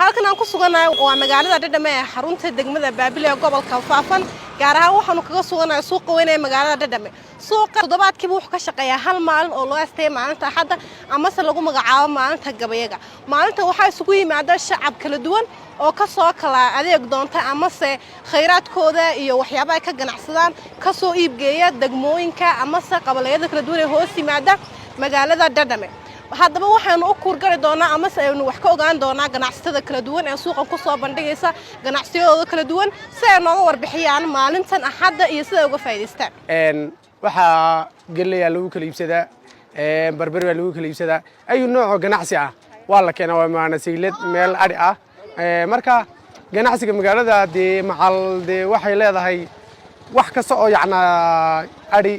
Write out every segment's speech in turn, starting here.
halkan aan ku suganahay waa magaalada Dhadhame ee xarunta degmada Baabil ee gobolka Faafan gaar ahaan waxaanu kaga suganahay suuqa weyn ee magaalada Dhadhame suuqa toddobaadkiiba wuxuu ka shaqeeyaa hal maalin oo loo asteeyay maalinta Axadda ama se lagu magacaabo maalinta Gabayaga maalinta waxaa isugu yimaada shacab kala duwan oo ka soo kala adeeg doonta ama se khayraadkooda iyo waxyaabaha ay ka ganacsadaan ka soo iibgeeya degmooyinka ama se qabalayada kala duwan ee hoos yimaada magaalada Dhadhame haddaba waxaanu u kuurgali doonaa ama se aynu wax ka ogaan doonaa ganacsatada kala duwan ee suuqa ku soo bandhigaysa ganacsiyadooda kala duwan si ay nooga warbixiyaan maalintan Axadda iyo sida uga faa'iideystaan waxa galeeya lagu kala iibsadaa barbar lagu kala iibsadaa ayu nooc ganacsi ah waa la keenaa waa maanaasiilad meel ari ah marka ganacsiga magaalada waxay leedahay wax kasta oo yacna ari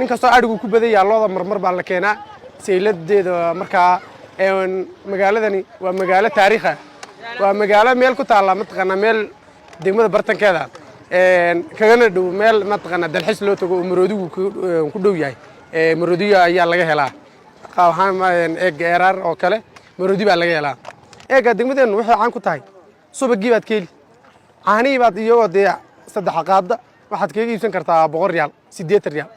in kastoo arigu ku badan yahay looda marmar baa la keenaa sayladeeda marka magaaladani waa magaalo taariikhi ah waa magaalo meel ku taala mataqana meel degmada bartankeeda kagana dhow meel mataqana dalxiis loo tago maroodigu ku dhow yahay maroodiga ayaa laga helaa waxaan eeraar oo kale maroodi baa laga helaa degmadeenu waxay caan ku tahay subagii baad keeli caanii baad iyagoo dee saddex qaada waxaad kaga iibsan kartaa 100 riyaal 80 riyaal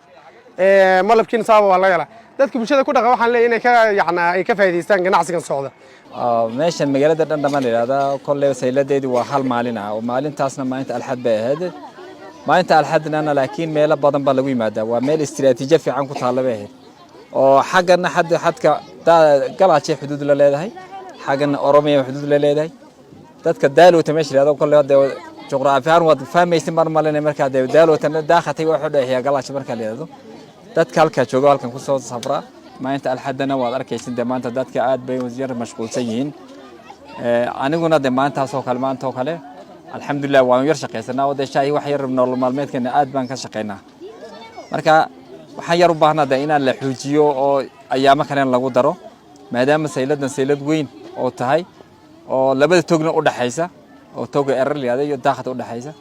malabkiina saaba waa laga helaa dadka bulshada ku dhaqan waxaan leeyahay inay ka faa'iideystaan ganacsigan socda meeshan magaalada Dhadhame leeyahay kolley sayladeedu waa hal maalin ah oo maalintaasna maalinta Axad bay ahayd maalinta Axadna laakiin meel badan baa lagu yimaadaa waa meel istiraatiiji fiican ku taala bay ahayd oo xaqana xadka galaaci xuduud la leedahay xaqana Oromiya xuduud la leedahay dadka daalowta meesha leedahay kolley juqraafiyan wad fahmaysan marmalena marka daalowta daaqatay waxa dhaxaya galaaci marka leedahay dadka halka jooga halkan ku soo safra maalinta Axadna waad arkaysan maanta dadka aad bay wasiir mashquulsan yihiin aniguna maanta soo kale maanta oo kale alxamdulillah waan yar shaqeysana oo shaqay wax yar nolol maalmeedkana aad baan ka shaqeynaa marka waxaan yar u baahnaa in la xoojiyo oo ayaama kale lagu daro maadaama saylad weyn oo tahay oo labada togna u dhaxaysa oo toga erarliyaada iyo daaqada u dhaxaysa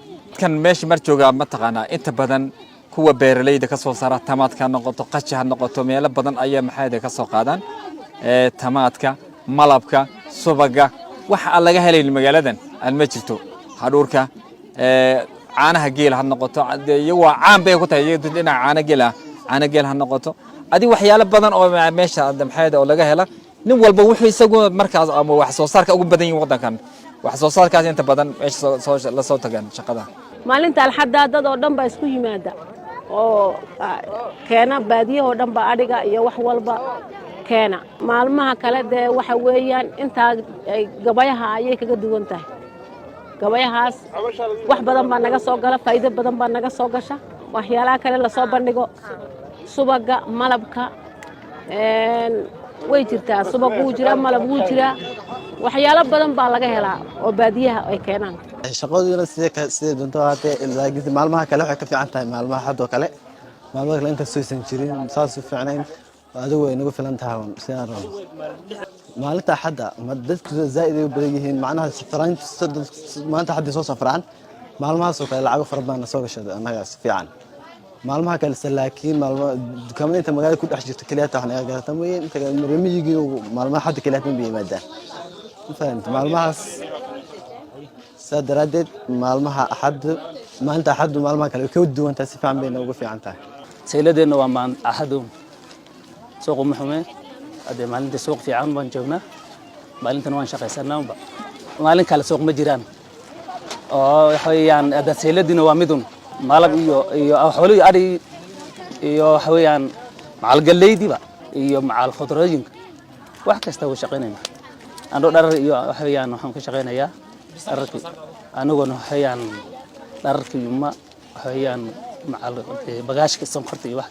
kan meesha mar jooga ma taqaana inta badan kuwa beeralayda ka soo saara tamaadka noqoto qajaha noqoto meelo badan ayaa maxayda ka soo qaadaan tamaadka malabka subaga waxa laga helay magaaladan aan ma jirto hadhuurka caanaha geel ha noqoto iyagu caan bay ku tahay dhinaca caana geel ha noqoto adi waxyaalo badan oo meesha maxayda oo laga hela nin walba wuxuu isagu markaas ama wax soo saarka ugu badan yahay wadankan wax soo saarkaas inta badan meesha la soo tagaan shaqada maalinta Axadda dad oo dhan baa isku yimaada oo keena baadiyaha oo dhan baa adhiga iyo wax walba keena maalmaha kale waxa weeyaan inta gabayaha ayay kaga duwan tahay gabayahaas wax badan baa naga soo gala faa'iido badan baa naga soo gasha waxyaalaha kale la soo bandhigo subaga malabka way jirtaa subagu jira malab wuu jira waxyaalo badan baa laga helaa oo baadiyaha ay keenaan shaqaduna sidee doonto haatee laakiin maalmaha kale waxay ka fiican tahay maalmaha Axad oo kale maalmaha kale inta soo san jirin saas u fiicnayn adigu way nagu filan tahay sidaan rabo maalinta Axadda ma dadku zaid ay u badan yihiin macnaha safraan maalinta Axad soo safraan maalmahaas oo kale lacag fara badan soo gashada anaga si fiican maalmaha kale laakiin maalmaha dukaamada magaalada ku dhex jirta kaliya taxan ay gaartameen inta marmiyigi maalmaha Axad kaliya tan biimaadaan فهمت مالماس سادرادد مالمها أحد ما أنت أحد مالمها كله كود وأنت سفهم بينه وقفي عنته سيلدنا ومان أحدهم سوق محمد هذا مالين سوق في عام بنجونا مالين تنوان شقي سنة مالين كله سوق مجيران حويان هذا سيلدنا وامدون مالب إيو حولي أري إيو حويان مع الجليدي بقى إيو مع الخضروين واحد كستوي شقينا أنا دار حيان وحنا كشغلنا يا أركي أنا قلنا حيان أركي يوم حيان مع البجاج كسم خرطي واحد